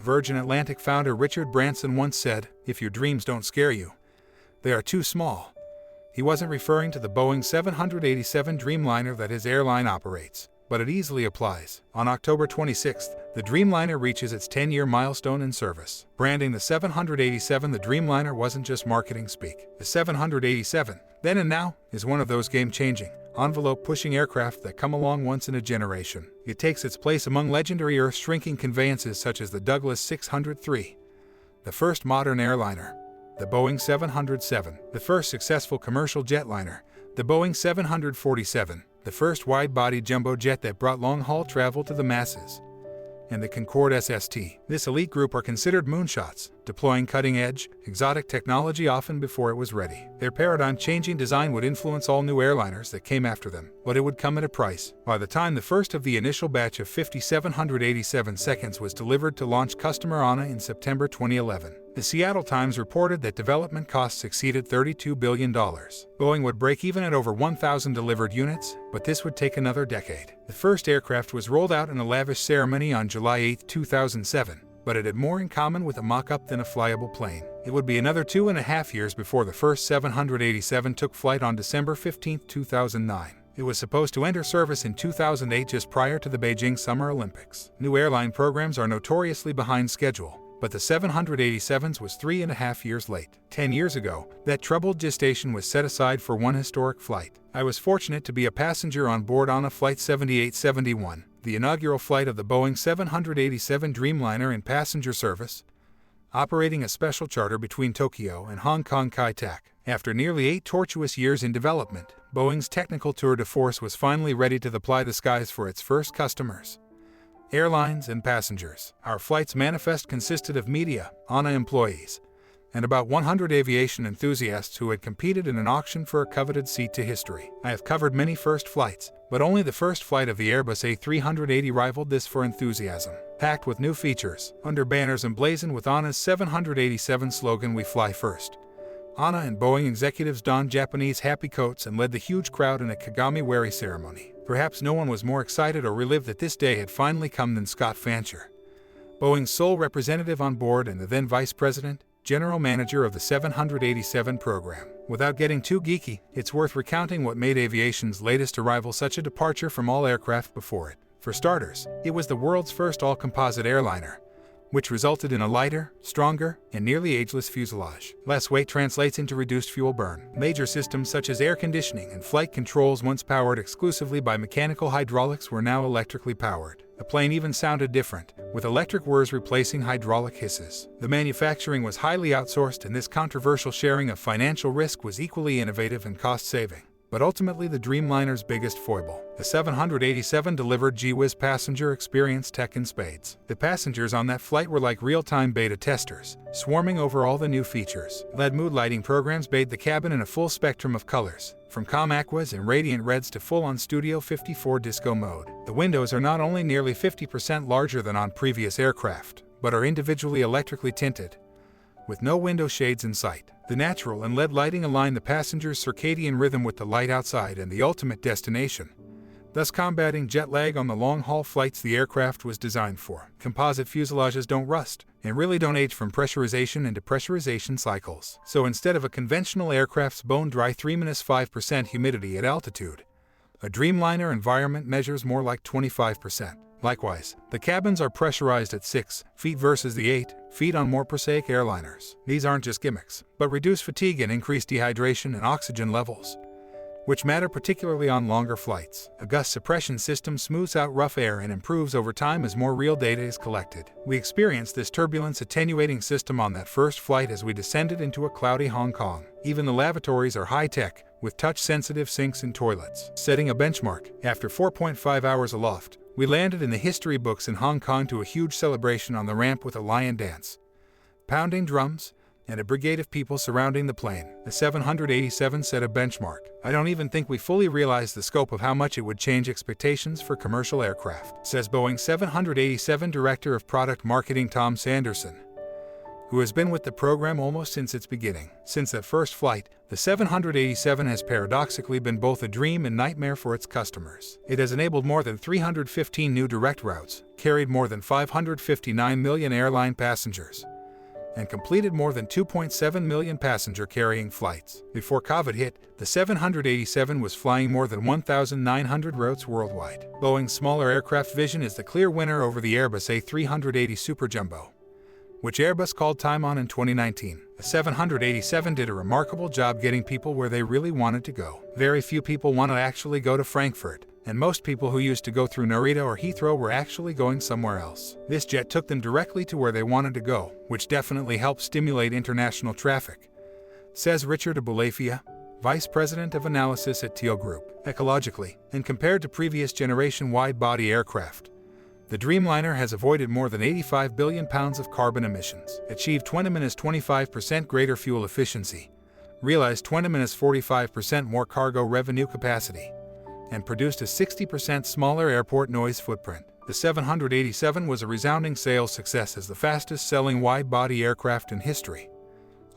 Virgin Atlantic founder Richard Branson once said, "If your dreams don't scare you, they are too small." He wasn't referring to the Boeing 787 Dreamliner that his airline operates, but it easily applies. On October 26th, the Dreamliner reaches its 10-year milestone in service. Branding the 787 the Dreamliner wasn't just marketing speak. The 787, then and now, is one of those game-changing, envelope-pushing aircraft that come along once in a generation. It takes its place among legendary earth-shrinking conveyances such as the Douglas 603, the first modern airliner, the Boeing 707, the first successful commercial jetliner, the Boeing 747, the first wide-body jumbo jet that brought long-haul travel to the masses, and the Concorde SST. This elite group are considered moonshots, deploying cutting-edge, exotic technology often before it was ready. Their paradigm-changing design would influence all new airliners that came after them, but it would come at a price. By the time the first of the initial batch of 5,787 seconds was delivered to launch customer ANA in September 2011, the Seattle Times reported that development costs exceeded $32 billion. Boeing would break even at over 1,000 delivered units, but this would take another decade. The first aircraft was rolled out in a lavish ceremony on July 8, 2007, but it had more in common with a mock-up than a flyable plane. It would be another 2.5 years before the first 787 took flight on December 15, 2009. It was supposed to enter service in 2008, just prior to the Beijing Summer Olympics. New airline programs are notoriously behind schedule, but the 787s was 3.5 years late. 10 years ago, that troubled gestation was set aside for one historic flight. I was fortunate to be a passenger on board on a Flight 7871, the inaugural flight of the Boeing 787 Dreamliner in passenger service, operating a special charter between Tokyo and Hong Kong Kai-Tak. After nearly 8 tortuous years in development, Boeing's technical tour de force was finally ready to supply the skies for its first customers, airlines and passengers. Our flight's manifest consisted of media, ANA employees, and about 100 aviation enthusiasts who had competed in an auction for a coveted seat to history. I have covered many first flights, but only the first flight of the Airbus A380 rivaled this for enthusiasm. Packed with new features, under banners emblazoned with ANA's 787 slogan, "We fly first," ANA and Boeing executives donned Japanese happy coats and led the huge crowd in a Kagami-wari ceremony. Perhaps no one was more excited or relieved that this day had finally come than Scott Fancher, Boeing's sole representative on board and the then Vice President, General Manager of the 787 program. Without getting too geeky, it's worth recounting what made aviation's latest arrival such a departure from all aircraft before it. For starters, it was the world's first all-composite airliner, which resulted in a lighter, stronger, and nearly ageless fuselage. Less weight translates into reduced fuel burn. Major systems such as air conditioning and flight controls, once powered exclusively by mechanical hydraulics, were now electrically powered. The plane even sounded different, with electric whirs replacing hydraulic hisses. The manufacturing was highly outsourced, and this controversial sharing of financial risk was equally innovative and cost-saving. But ultimately the Dreamliner's biggest foible. The 787 delivered gee-whiz passenger experience tech in spades. The passengers on that flight were like real-time beta testers, swarming over all the new features. LED mood lighting programs bathed the cabin in a full spectrum of colors, from calm aquas and radiant reds to full-on Studio 54 disco mode. The windows are not only nearly 50% larger than on previous aircraft, but are individually electrically tinted, with no window shades in sight. The natural and LED lighting align the passenger's circadian rhythm with the light outside and the ultimate destination, thus combating jet lag on the long-haul flights the aircraft was designed for. Composite fuselages don't rust, and really don't age from pressurization and depressurization cycles. So instead of a conventional aircraft's bone-dry 3-5% humidity at altitude, a Dreamliner environment measures more like 25%. Likewise, the cabins are pressurized at 6 feet versus the 8 feet on more prosaic airliners. These aren't just gimmicks, but reduce fatigue and increase dehydration and oxygen levels, which matter particularly on longer flights. A gust suppression system smooths out rough air and improves over time as more real data is collected. We experienced this turbulence attenuating system on that first flight as we descended into a cloudy Hong Kong. Even the lavatories are high-tech, with touch-sensitive sinks and toilets. Setting a benchmark, after 4.5 hours aloft, we landed in the history books in Hong Kong to a huge celebration on the ramp with a lion dance, pounding drums, and a brigade of people surrounding the plane. The 787 set a benchmark. I don't even think we fully realized the scope of how much it would change expectations for commercial aircraft, says Boeing 787 Director of Product Marketing Tom Sanderson. who has been with the program almost since its beginning. Since that first flight, the 787 has paradoxically been both a dream and nightmare for its customers. It has enabled more than 315 new direct routes, carried more than 559 million airline passengers, and completed more than 2.7 million passenger-carrying flights. Before COVID hit, the 787 was flying more than 1,900 routes worldwide. Boeing's smaller aircraft vision is the clear winner over the Airbus A380 Super Jumbo, which Airbus called time on in 2019. The 787 did a remarkable job getting people where they really wanted to go. Very few people want to actually go to Frankfurt, and most people who used to go through Narita or Heathrow were actually going somewhere else. This jet took them directly to where they wanted to go, which definitely helped stimulate international traffic, says Richard Abulafia, Vice President of Analysis at Teal Group. Ecologically, and compared to previous generation wide-body aircraft, the Dreamliner has avoided more than 85 billion pounds of carbon emissions, achieved 20-25% greater fuel efficiency, realized 20-45% more cargo revenue capacity, and produced a 60% smaller airport noise footprint. The 787 was a resounding sales success as the fastest-selling wide-body aircraft in history,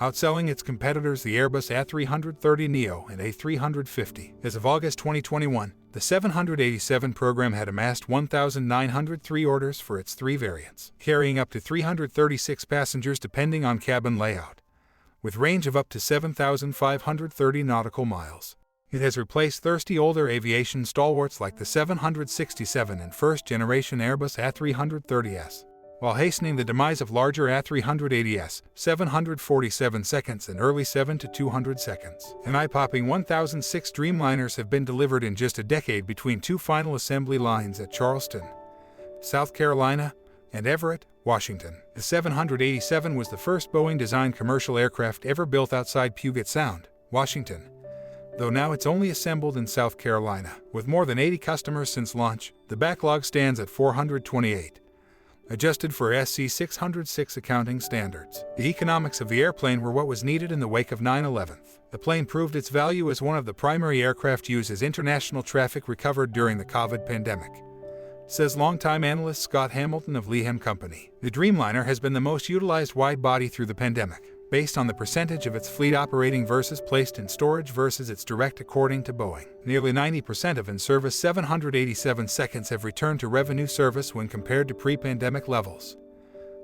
outselling its competitors the Airbus A330neo and A350. As of August 2021, the 787 program had amassed 1,903 orders for its three variants, carrying up to 336 passengers depending on cabin layout, with range of up to 7,530 nautical miles. It has replaced thirsty older aviation stalwarts like the 767 and first-generation Airbus A330s, while hastening the demise of larger A380s, 747 seconds and early 7 to 200 seconds. An eye-popping 1,006 Dreamliners have been delivered in just a decade between two final assembly lines at Charleston, South Carolina, and Everett, Washington. The 787 was the first Boeing-designed commercial aircraft ever built outside Puget Sound, Washington, though now it's only assembled in South Carolina. With more than 80 customers since launch, the backlog stands at 428. Adjusted for SC 606 accounting standards. The economics of the airplane were what was needed in the wake of 9/11. The plane proved its value as one of the primary aircraft used as international traffic recovered during the COVID pandemic, says longtime analyst Scott Hamilton of Lehem Company. The Dreamliner has been the most utilized wide-body through the pandemic, based on the percentage of its fleet operating versus placed in storage versus its direct, according to Boeing. Nearly 90% of in-service 787 seconds have returned to revenue service when compared to pre-pandemic levels,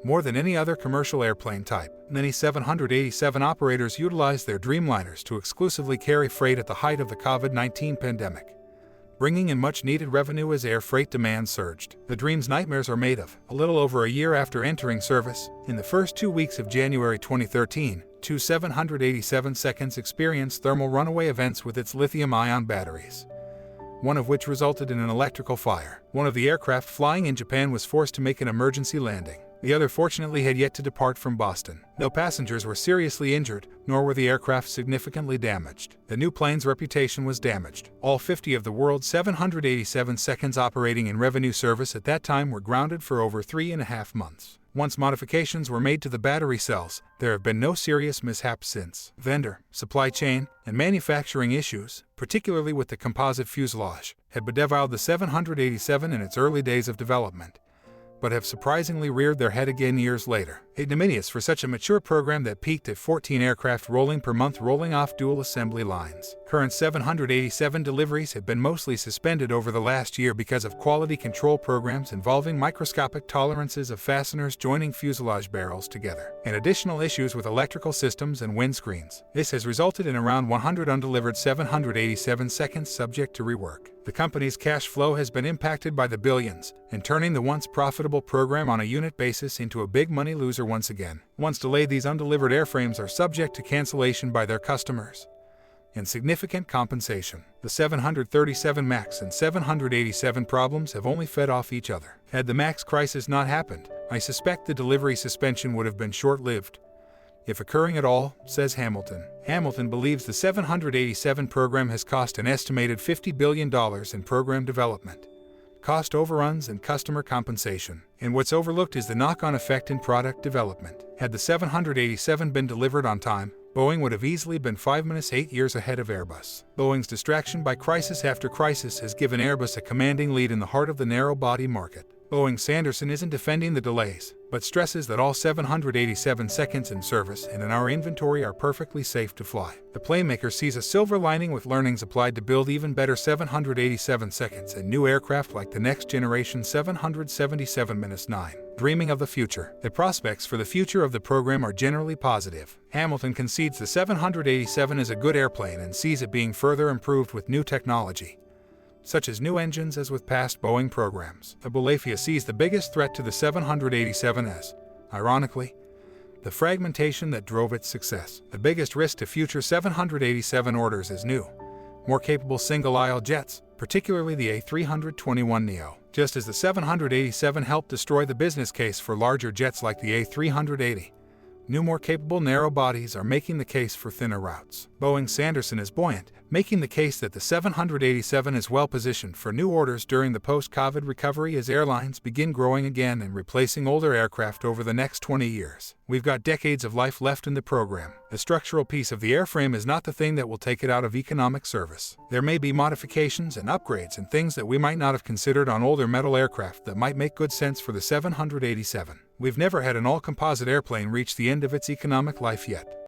more than any other commercial airplane type. Many 787 operators utilized their Dreamliners to exclusively carry freight at the height of the COVID-19 pandemic, bringing in much-needed revenue as air freight demand surged. The Dream's nightmares are made of. A little over a year after entering service, in the first 2 weeks of January 2013, two 787 seconds experienced thermal runaway events with its lithium-ion batteries, one of which resulted in an electrical fire. One of the aircraft flying in Japan was forced to make an emergency landing. The other fortunately had yet to depart from Boston. No passengers were seriously injured, nor were the aircraft significantly damaged. The new plane's reputation was damaged. All 50 of the world's 787 seconds operating in revenue service at that time were grounded for over 3.5 months. Once modifications were made to the battery cells, there have been no serious mishaps since. Vendor, supply chain, and manufacturing issues, particularly with the composite fuselage, had bedeviled the 787 in its early days of development, but have surprisingly reared their head again years later. Ignominious for such a mature program that peaked at 14 aircraft rolling per month rolling off dual assembly lines. Current 787 deliveries have been mostly suspended over the last year because of quality control programs involving microscopic tolerances of fasteners joining fuselage barrels together, and additional issues with electrical systems and windscreens. This has resulted in around 100 undelivered 787 seconds subject to rework. The company's cash flow has been impacted by the billions, and turning the once profitable program on a unit basis into a big money loser once again. Once delayed, these undelivered airframes are subject to cancellation by their customers and significant compensation. The 737 MAX and 787 problems have only fed off each other. Had the MAX crisis not happened, I suspect the delivery suspension would have been short-lived, if occurring at all, says Hamilton. Hamilton believes the 787 program has cost an estimated $50 billion in program development, cost overruns, and customer compensation. And what's overlooked is the knock-on effect in product development. Had the 787 been delivered on time, Boeing would have easily been 5-8 years ahead of Airbus. Boeing's distraction by crisis after crisis has given Airbus a commanding lead in the heart of the narrow-body market. Boeing's Sanderson isn't defending the delays, but stresses that all 787 seconds in service and in our inventory are perfectly safe to fly. The playmaker sees a silver lining with learnings applied to build even better 787 seconds and new aircraft like the next generation 777-9. Dreaming of the future. The prospects for the future of the program are generally positive. Hamilton concedes the 787 is a good airplane and sees it being further improved with new technology, such as new engines as with past Boeing programs. Abulafia sees the biggest threat to the 787 as, ironically, the fragmentation that drove its success. The biggest risk to future 787 orders is new, more capable single-aisle jets, particularly the A321neo. Just as the 787 helped destroy the business case for larger jets like the A380, new more capable narrow bodies are making the case for thinner routes. Boeing's Sanderson is buoyant, making the case that the 787 is well positioned for new orders during the post-COVID recovery as airlines begin growing again and replacing older aircraft over the next 20 years. We've got decades of life left in the program. The structural piece of the airframe is not the thing that will take it out of economic service. There may be modifications and upgrades and things that we might not have considered on older metal aircraft that might make good sense for the 787. We've never had an all-composite airplane reach the end of its economic life yet.